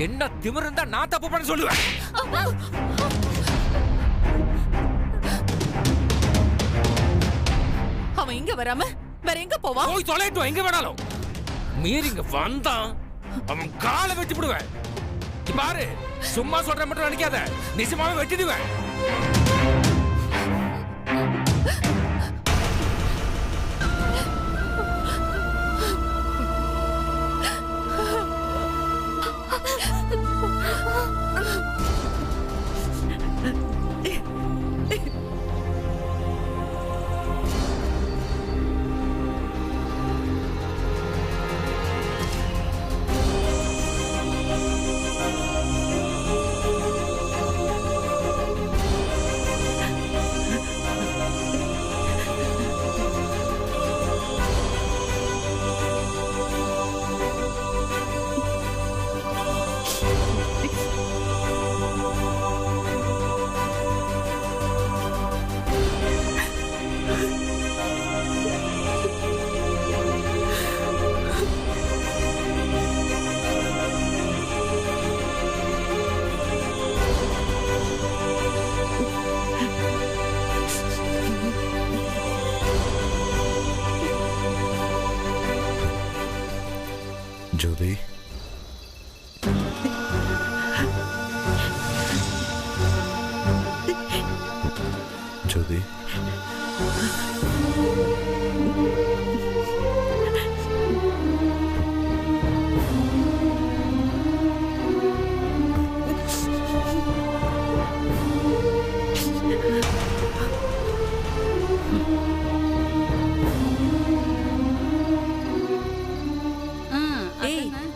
என்ன திமிரு இருந்தா நான் தப்பு பண்ண சொல்லுவேன். அவன் இங்க வராம வேற எங்க போவான்? போய் தொலைட்டும் எங்க வேணாலும். மீறிங்க வந்தான் அவன் காலை வெட்டி விடுவேன். பாரு, சும்மா சொல்ற மட்டும் நினைக்காத, நிஜமாவே வெட்டிடுவேன். ஜோதி, ஜோதி,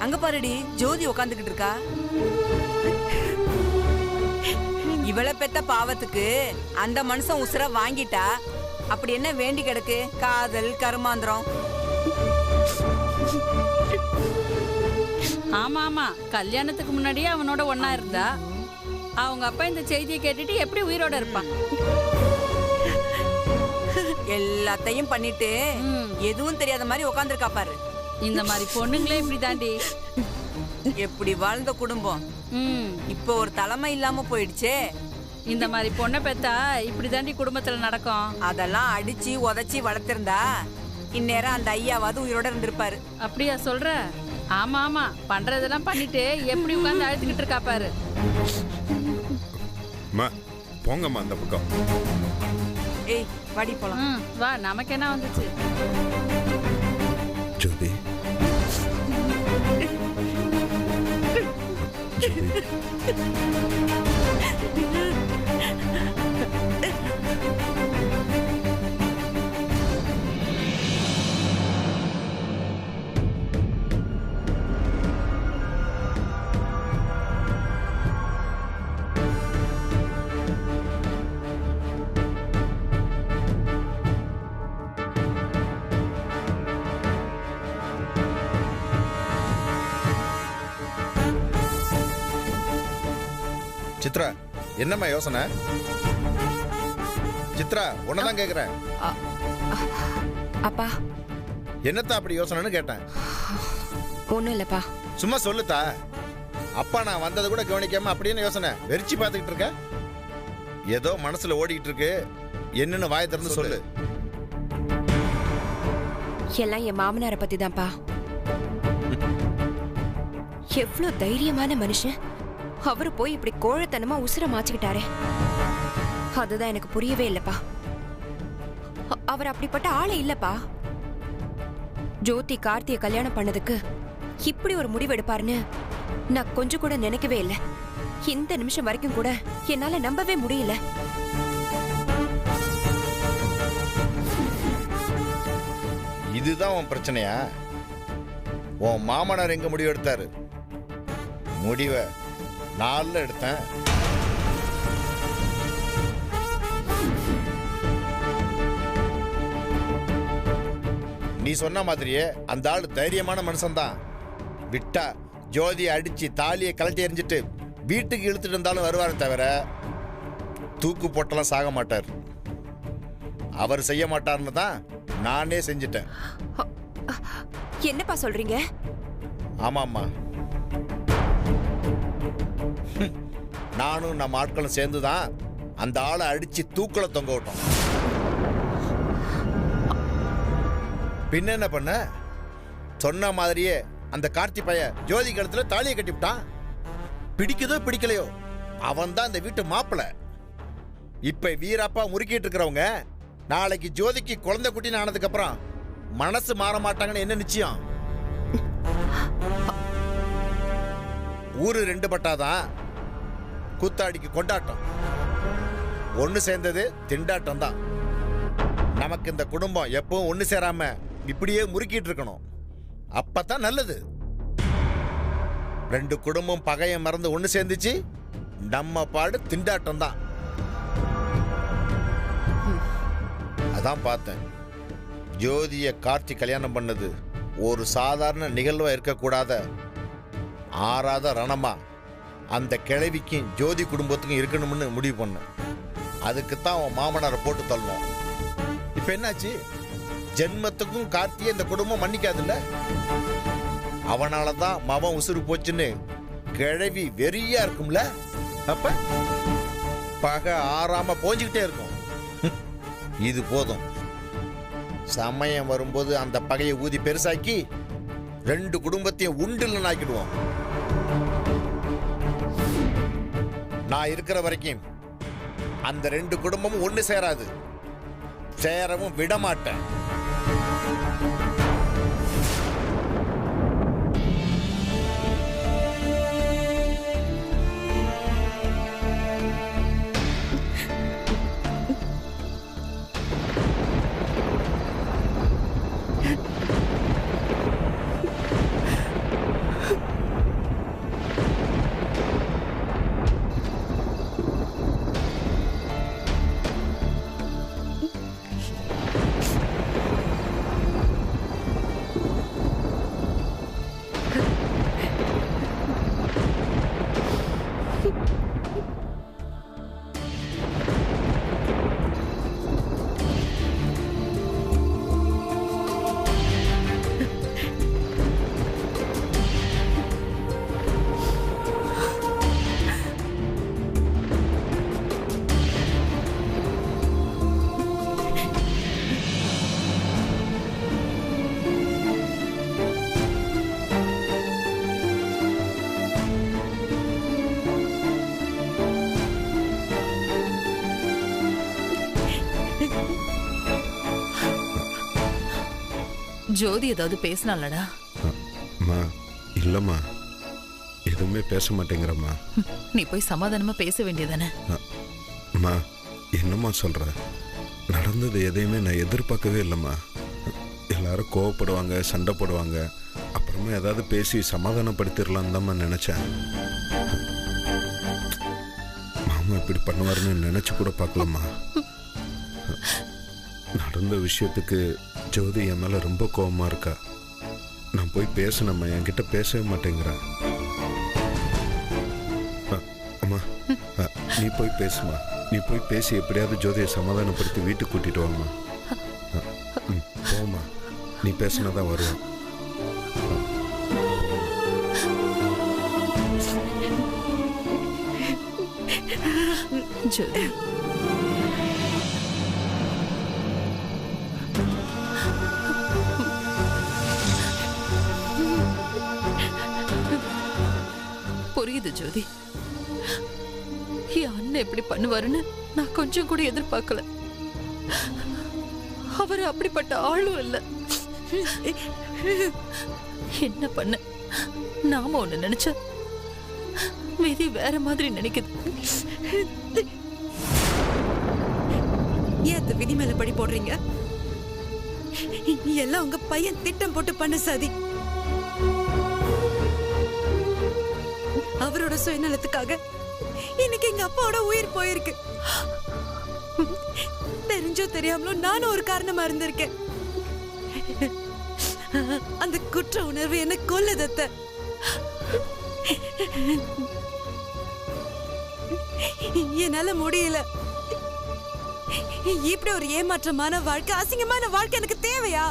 அங்க பாருடி, ஜோதி உட்காந்துக்கிட்டு இருக்கா. இவளை பெத்த பாவத்துக்கு அந்த மனுஷன் உசுர வாங்கிட்டா. அப்படி என்ன வேண்டி கிடக்கு? காதல் கருமாந்திரம். ஆமா ஆமா, கல்யாணத்துக்கு முன்னாடியே அவனோட ஒன்னா இருந்தா. அவங்க அப்பா இந்த செய்தியை கேட்டுட்டு எப்படி உயிரோட இருப்பான்? எல்லாத்தையும் பண்ணிட்டு எதுவும் தெரியாத மாதிரி உட்காந்துருக்கா பாரு. இந்த மாதிரி பொண்ணுங்களே இப்படி தாண்டி. எப்படி வாழ்ந்த குடும்பம் இப்போ ஒரு தலைமை இல்லாம போயிடுச்சே. இந்த மாதிரி பொண்ணை பெத்தா இப்படி தாண்டி குடும்பத்துல நடக்கும். அதெல்லாம் அடிச்சு உதச்சி வளர்த்திருந்தா இந்நேரம் அந்த ஐயாவது உயிரோட இருந்திருப்பாரு. அப்படியா சொல்ற? ஆமா ஆமா, பண்றதெல்லாம் பண்ணிட்டு எப்படி உட்கார்ந்து அழுத்துக்கிட்டு இருக்கா பாரு. போங்கம்மா அந்த பக்கம். ஏய் வாடி போலாம். வா, நமக்கு என்ன வந்துச்சு? ஜோதி, சித்ரா, என்னம்மா யோசனை? சித்ரா, உன்னதான் கேக்குறேன். அப்பா, என்னத்தா அப்படி யோசனைன்னு கேட்டேன். ஒண்ணும் இல்லப்பா. சும்மா சொல்லுத்தா. அப்பா நான் வந்தது கூட கவனிக்காம அப்படின்னு யோசனை வெறிச்சு பார்த்துக்கிட்டு இருக்க. ஏதோ மனசுல ஓடிக்கிட்டு இருக்கு, என்னன்னு வாயை திறந்து சொல்லு. எல்லாம் என் மாமனாரை பத்தி தான்ப்பா. எவ்வளவு தைரியமான மனுஷன். அவரு போய் இப்படி கோழத்தனமா உசுர மாச்சுக்கிட்டாரே, அதுதான் எனக்கு புரியவே இல்லப்பா. அவர் அப்படிப்பட்ட ஆளே இல்லப்பா. ஜோதி கார்த்திய கல்யாணம் பண்ணதுக்கு இப்படி ஒரு முடிவு எடுப்பாருன்னு நான் கொஞ்சம் கூட நினைக்கவே இல்லை. இந்த நிமிஷம் வரைக்கும் கூட என்னால நம்பவே முடியல. இதுதான் உன் பிரச்சனையா? உன் மாமனார் எங்க முடிவு எடுத்தாரு? முடிவை நாள்ல எடுத்தேன். நீ சொன்ன மாதிரியே அந்த ஆள் தைரியமான மனுஷன்தான். விட்டா ஜோதியை அடிச்சு தாலியை கழட்டி எறிஞ்சிட்டு வீட்டுக்கு இழுத்துட்டு இருந்தாலும் வருவாரு தவிர தூக்கு போட்டெல்லாம் சாக மாட்டார். அவர் செய்ய மாட்டார்னு தான் நானே செஞ்சிட்டேன். என்னப்பா சொல்றீங்க? ஆமாம்மா, நானும் நம்ம ஆட்களும் சேர்ந்து தான் அந்த ஆளை அடிச்சு தூக்குல தொங்க விட்டோம். பின்ன என்ன பண்ண? சொன்ன மாதிரியே அந்த கார்த்தி பைய ஜோதி கழுத்துல தாலியை கட்டிவிட்டான். பிடிக்குதோ பிடிக்கலையோ அவன் தான் இந்த வீட்டு மாப்பிள. இப்ப வீரப்பா முறுக்கிட்டு இருக்கிறவங்க நாளைக்கு ஜோதிக்கு குழந்தை குட்டின்னு ஆனதுக்கு அப்புறம் மனசு மாற மாட்டாங்கன்னு என்ன நிச்சயம்? ஊரு ரெண்டு பட்டாதான் கூத்தாடிக்கு கொண்டாட்டம். ஒண்ணு சேர்ந்தது திண்டாட்டம் தான். நமக்கு இந்த குடும்பம் எப்பவும் ஒண்ணு சேராம இப்படியே முறுக்கிட்டு இருக்கணும். அப்பதான் நல்லது. ரெண்டு குடும்பம் பகையை மறந்து ஒண்ணு சேர்ந்துச்சு, நம்ம பாடு திண்டாட்டம் தான். அதான் பார்த்தேன், ஜோதிய கார்த்தி கல்யாணம் பண்ணது ஒரு சாதாரண நிகழ்வா இருக்கக்கூடாத ஆறாத ரணமா அந்த கிழவிக்கும் ஜோதி குடும்பத்துக்கும் இருக்கணும்னு முடிவு பண்ணேன். அதுக்குத்தான் அவன் மாமனாரை போட்டு தள்ளணும். இப்ப என்னாச்சு? ஜென்மத்துக்கும் கார்த்தியை இந்த குடும்பம் மன்னிக்காதுல்ல. அவனாலதான் மவன் உசுறு போச்சுன்னு கிழவி வெறியா இருக்கும்ல. அப்ப பகை ஆறாம போஞ்சுக்கிட்டே இருக்கும். இது போதும். சமயம் வரும்போது அந்த பகையை ஊதி பெருசாக்கி ரெண்டு குடும்பத்தையும் உண்டுல ஆக்கிடுவோம். நான் இருக்கிற வரைக்கும் அந்த ரெண்டு குடும்பமும் ஒண்ணு சேராது, சேரவும் விட மாட்டேன். ஜோதி ஏதாவது பேசினாலடா? இல்லம்மா, எதுவுமே பேச மாட்டேங்கிறம்மா. நீ போய் சமாதானமா பேச வேண்டியதானே? அம்மா, என்னம்மா சொல்ற? நடந்தது எதையுமே நான் எதிர்பார்க்கவே இல்லைம்மா. எல்லாரும் கோவப்படுவாங்க, சண்டை போடுவாங்க, அப்புறமா ஏதாவது பேசி சமாதானப்படுத்திடலாம் தான் நினைச்சேன். மாமா இப்படி பண்ணுவாருன்னு நினைச்சு கூட பார்க்கலாமா? நடந்த விஷயத்துக்கு ஜோதி என் மேல ரொம்ப கோவமா இருக்கா. நான் போய் பேசணும்மா, என்கிட்ட பேசவே மாட்டேங்கிறா. அம்மா, நீ போய் பேசுமா. நீ போய் பேசி எப்படியாவது ஜோதியை சமாதானப்படுத்தி வீட்டுக்கு கூட்டிட்டு வாமா. போமா, நீ பேசினாதான் வருவேன். ஜோதி, புரியுது ஜோதி. என் அண்ணன் எப்படி பண்ணுவாருன்னு நான் கொஞ்சம் கூட எதிர்பார்க்கல. அவர் அப்படிப்பட்ட ஆளும் இல்ல. என்ன பண்ண? நாம ஒண்ணு நினைச்சா விதி வேற மாதிரி நினைக்குது. ஏன் அந்த விதி மேல படி போடுறீங்க? எல்லாம் உங்க பையன் திட்டம் போட்டு பண்ண சதி. அவரோட சுயநலத்துக்காக இன்னைக்கு எங்க அப்பாவோட உயிர் போயிருக்கு. தெரிஞ்சோ தெரியாமலோ நானும் ஒரு காரணமா இருந்திருக்கேன். அந்த குற்ற உணர்வு என்ன கொல்லுதத்த. என்னால முடியல. இப்படி ஒரு ஏமாற்றமான வாழ்க்கை, அசிங்கமான வாழ்க்கை எனக்கு தேவையா?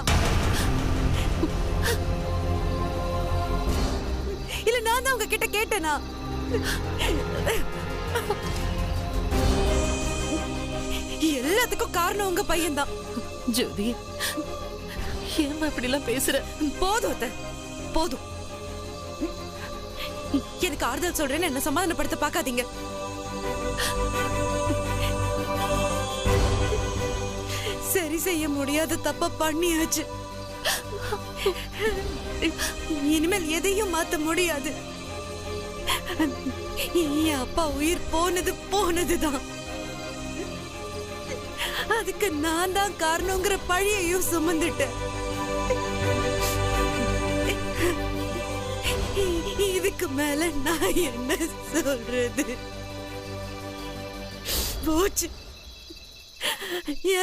இல்ல நான் தான் உங்ககிட்ட கேட்டேனா? எல்லாத்துக்கும் காரணம் உங்க பையன்தான். ஜோதி, ஏமா இப்படி எல்லாம் பேசுற? போதும் அத்தை, போதும். எனக்கு ஆறுதல் சொல்றேன்னு என்ன சமாதானப்படுத்த பார்க்காதீங்க. சரி செய்ய முடியாத தப்ப பண்ணியாச்சு. இனிமேல் எதையும் மாத்த முடியாது. என் அப்பா உயிர் போனதுதான். அதுக்கு நான் தான் காரணங்கிற பழியையும் சுமந்துட்டேன். இதுக்கு மேல நான் என்ன சொல்றது? போச்சு,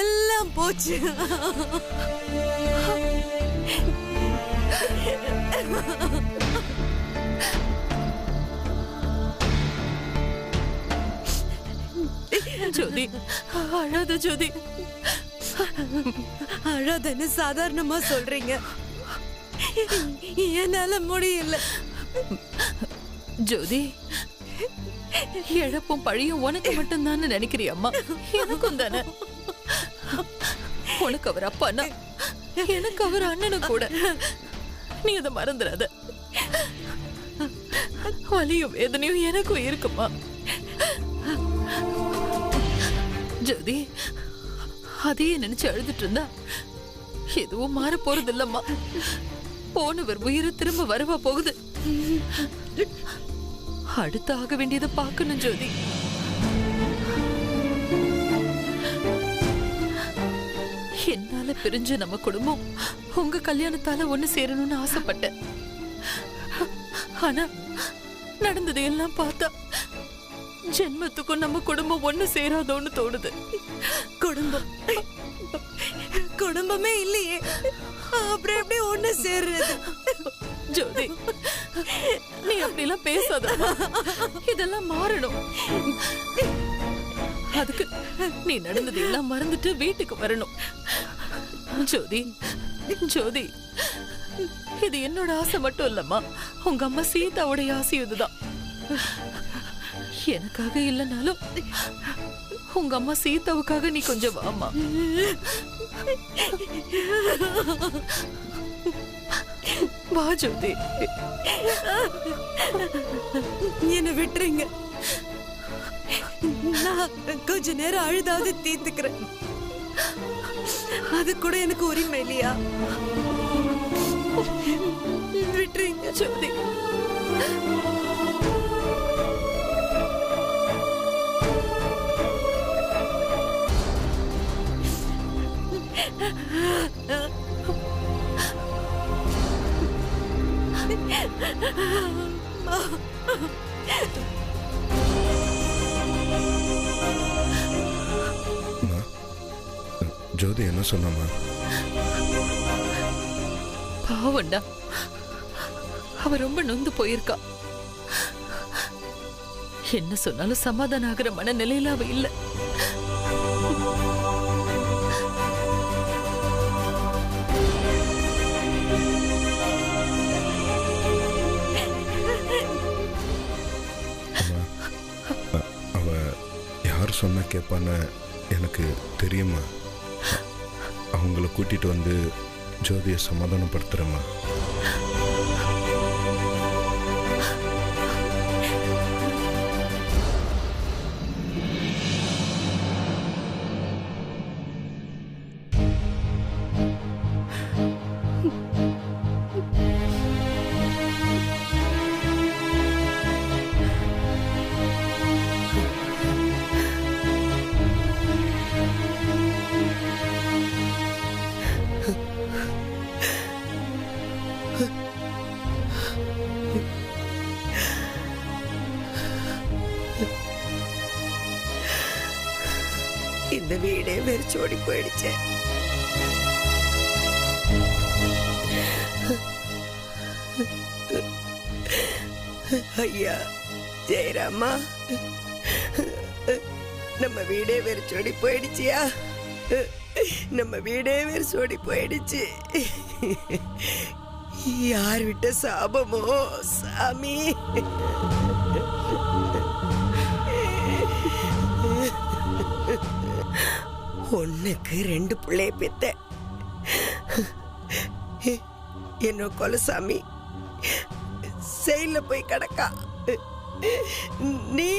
எல்லாம் போச்சு. ஜோதி, அழாத ஜோதி. அழாதன்னு சாதாரணமா சொல்றீங்க, என்னால முடியல. ஜோதி, இழப்பும் பழியும் உனக்கு மட்டும்தான் நினைக்கிறியம்மா? எனக்கும் தானே. உனக்கு அவர் அப்பான்னா எனக்கு அவர் அண்ணனும் கூட. நீ அதை மறந்துடாத. வலியும் வேதனையும் எனக்கும் இருக்குமா ஜோதி? அதையே நினைச்சு அழுதுட்டு இருந்தா எதுவும் மாற போறது இல்லம்மா. போனவர் உயிரை திரும்ப வரவா போகுது? அடுத்து ஆக வேண்டியதை பார்க்கணும் ஜோதி. என்னால பிரிஞ்ச நம்ம குடும்பம் உங்க கல்யாணத்தால ஒண்ணு சேரணும்னு ஆசைப்பட்டேன். ஆனா நடந்தது எல்லாம் பார்த்தா ஜென்மத்துக்கும் நம்ம குடும்பம் ஒண்ணு சேராதோன்னு தோணுது. குடும்பமே இல்லையே, அப்புறம் எப்படி ஒண்ணு சேர்றது? ஜோதி, நீ அப்படிலாம் பேசாத. இதெல்லாம் மாறணும். அதுக்கு நீ நடந்தது எல்லாம் மறந்துட்டு வீட்டுக்கு வரணும். ஜோதி, ஜோதி, இது என்னோட ஆசை மட்டும் இல்லம்மா, உங்க அம்மா சீதாவோட ஆசை இதுதான். எனக்காக இல்லைனாலும் உங்க அம்மா சீதாவுக்காக நீ கொஞ்சம் வாமா. வா ஜோதி. என்ன விட்டுருங்க, நான் கொஞ்ச நேரம் அழுதாவது தீர்த்துக்கிறேன். அது கூட எனக்கு உரிமை இல்லையா? விட்டுருங்க ஜோதி. ஜோதி என்ன சொன்னம்மா? பாவண்டா, அவ ரொம்ப நொந்து போயிருக்கா. என்ன சொன்னாலும் சமாதானம் ஆகிற மனநிலையில அவ இல்ல. அவ யார் சொன்னா கேட்பான்னு எனக்கு தெரியுமா. அவங்கள கூட்டிட்டு வந்து ஜோதியை சமாதானப்படுத்துறேம்மா. இந்த வீடே வெறிச்சோடி போயிடுச்சு. ஐயா ஜெயராமா, நம்ம வீடே வெறிச்சோடி போயிடுச்சியா? நம்ம வீடே வெறிச்சோடி போயிடுச்சு. யார் விட்ட சாபமோ சாமி? ஒண்ணுக்கு 2 பிள்ளைய பெத்த என்ன கொலசாமி செயல போய் கிடக்கா. நீ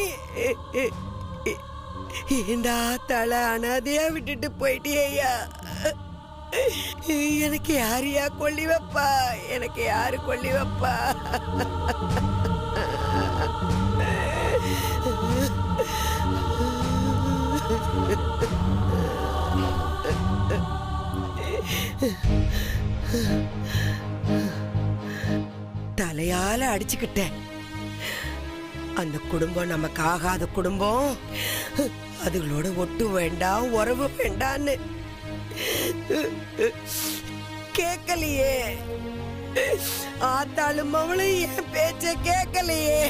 இந்த ஆத்தாள அனாதையா விட்டுட்டு போயிட்டியா? எனக்கு யாரையா கொல்லி வைப்பா? எனக்கு யாரு கொல்லி வைப்பா? தலையால அடிச்சுக்கிட்டேன். அந்த குடும்பம் நமக்கு ஆகாத குடும்பம், அதுகளோட ஒட்டு வேண்டாம், உறவு வேண்டான்னு கேட்கலையே. ஆத்தாளும் அவளும் என் பேச்ச கேட்கலையே.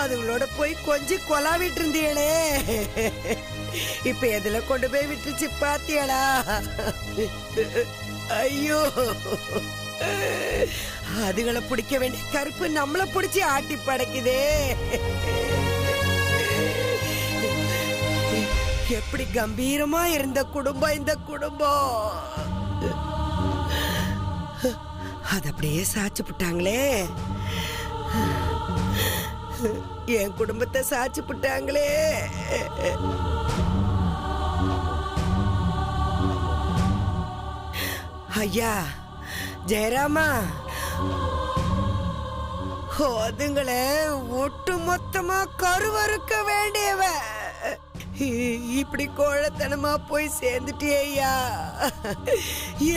அதுகளோட போய் கொஞ்சம் கொலாவிட்டு இருந்தீங்களே, இப்ப எதுல கொண்டு போய் விட்டுச்சு பாத்தியடா? ஐயோ, அதுகளை பிடிக்க வேண்டிய கருப்பு நம்மள பிடிச்சி ஆட்டி படைக்குதே. எப்படி கம்பீரமா இருந்த குடும்பம் இந்த குடும்பம், அது அப்படியே சாச்சு விட்டாங்களே. என் குடும்பத்தை சாச்சு விட்டாங்களே. ஐயா ஜெயராமா, அதுங்களை ஒட்டு மொத்தமா கருவறுக்க வேண்டியவ. இப்படி கோழத்தனமா போய் சேர்ந்துட்டியா?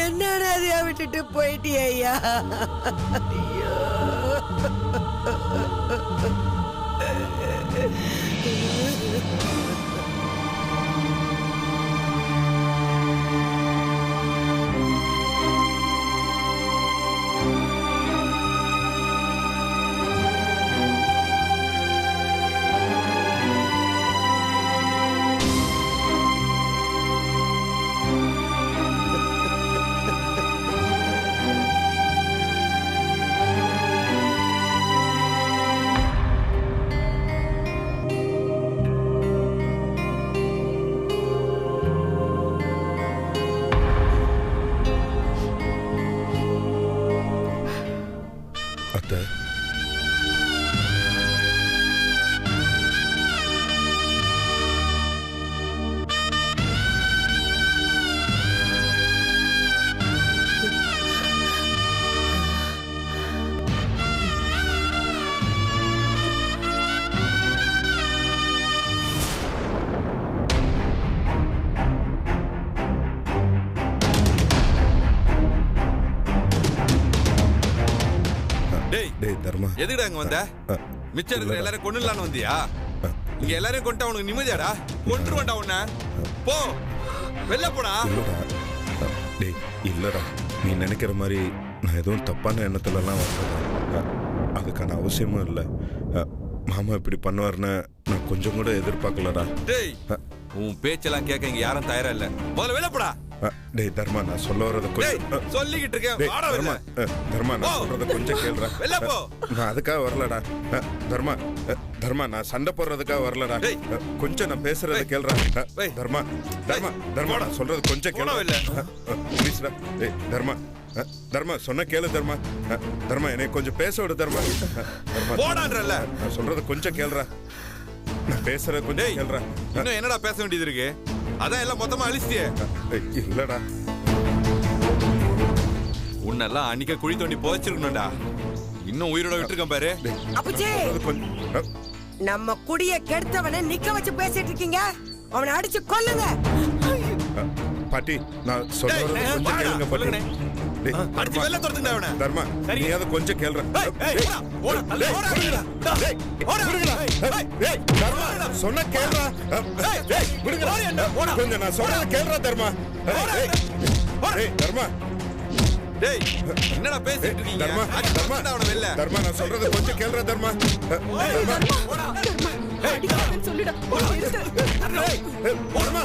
என்ன அதையா விட்டுட்டு போயிட்டியா? ஐயோ, எதுடா இங்க வந்த? மிச்சம் இருக்கிற எல்லாரும் கொண்டுலான்னு வந்தியா? இங்க எல்லாரையும் கொண்டு அவனுக்கு நிம்மதியாடா? கொண்டுருவான்டா உன்ன. போ, வெளில போடா. டேய் இல்லடா, நீ நினைக்கிற மாதிரி நான் எதுவும் தப்பான எண்ணத்துலலாம் வரல. அதுக்கான அவசியமும் இல்லை. மாமா இப்படி பண்ணுவார்னு நான் கொஞ்சம் கூட எதிர்பார்க்கலடா. டேய், உன் பேச்செல்லாம் கேட்க இங்க யாரும் தயாரா இல்ல. முதல்ல வெளில போடா. டேய் தர்மா, நான் சொல்ல வரத கொஞ்சம் சொல்லிக்கிட்டு இருக்கேன். வாடா வெளில. தர்மா, நான் சொல்றத கொஞ்சம் கேளுடா. வெளில போ. நான் அதுக்காக வரலடா. தர்மா, நான் சண்டை போடுறதுக்காக வரலடா. கொஞ்சம் நான் பேசுறத கேளுடா. தர்மா, நான் சொல்றது கொஞ்சம் கேளுடா. ப்ளீஸ்டா. டேய் தர்மா, சொன்ன கேளு தர்மா. என்னை கொஞ்சம் பேச விடு தர்மா. போடான்றல்ல. நான் சொல்றது கொஞ்சம் கேளுடா. நான் பேசுறது கொஞ்சம் கேளுடா. இன்னும் என்னடா பேச வேண்டியது இருக்கு? அதான் எல்லாம் மொத்தமா அழிச்சிட்டியே. இல்லடா, உன்னெல்லாம் அன்னைக்கு குழி தோண்டி போச்சிருக்கணும்டா. இன்னும் உயிரோட விட்டுருக்கேன் பாரு. அப்பச்சி, நம்ம குடிய கெடுத்தவனை நிக்க வச்சு பேசிட்டு இருக்கீங்க. அவனை அடிச்சு கொல்லுங்க. பாட்டி, நான் சொல்றது கொஞ்சம் கேளுங்க பாட்டி. அடிச்சு வெளில துரத்துங்க அவனை. தர்மா, நீ அதை கொஞ்சம் கேளுடா. சொன்ன கேளுடா. கொஞ்சம் நான் சொல்றத கேளுடா தர்மா. தர்மா, டேய் என்னடா பேசிட்டு இருக்கீங்க? தர்மா, நான் சொல்றத கொஞ்சம் கேளுடா தர்மா. சொல்லிடா. தர்மா